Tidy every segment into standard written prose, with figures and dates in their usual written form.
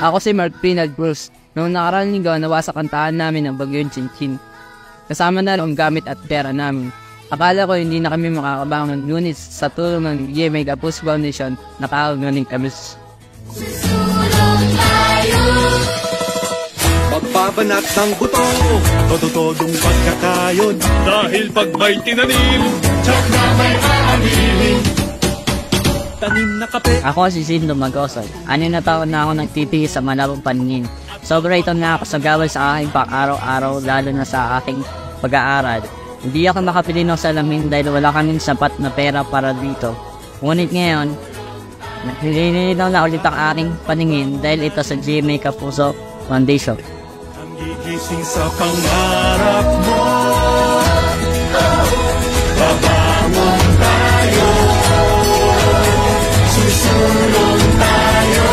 Ako si Mark Pinal Cruz. Noong nakaraang linggo, nawasak ang tahanan namin ng bagyong Chinchín. Kasama na ang gamit at pera namin. Akala ko hindi na kami makakabangon, ngunit sa tulong ng GMA Kapus Foundation, nakakagaling kami. Pagbabanat ng buto, todo-todong pagkakayod. Dahil pag may tinanim, tsak na may aaminin. Tanim na kape. Ako si Sindo Magosol. 6 na taon na ako nagtitiis sa malabong paningin. Sobra ito na ako sa gawal sa aking pang-araw-araw, lalo na sa aking pag-aaral. Hindi ako makapili ng salamin dahil wala kaming sapat na pera para dito. Ngunit ngayon, nililinaw na ulit ang aking paningin dahil ito sa GMA Kapuso Foundation. Ang gigising sa pangarap mo, babangon tayo, susulong tayo.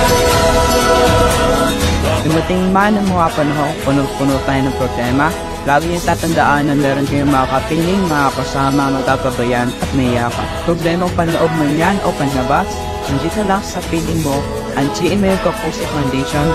Dumating man ang mga panahon, puno-puno tayo ng problema. Lagi yung tatandaan na meron kayong mga kapiling, mga kasama, magkakabayan at may yakap. Problemang panloob man yan o panlabas, nandito lang sa piling mo ang GMA Kapuso Foundation.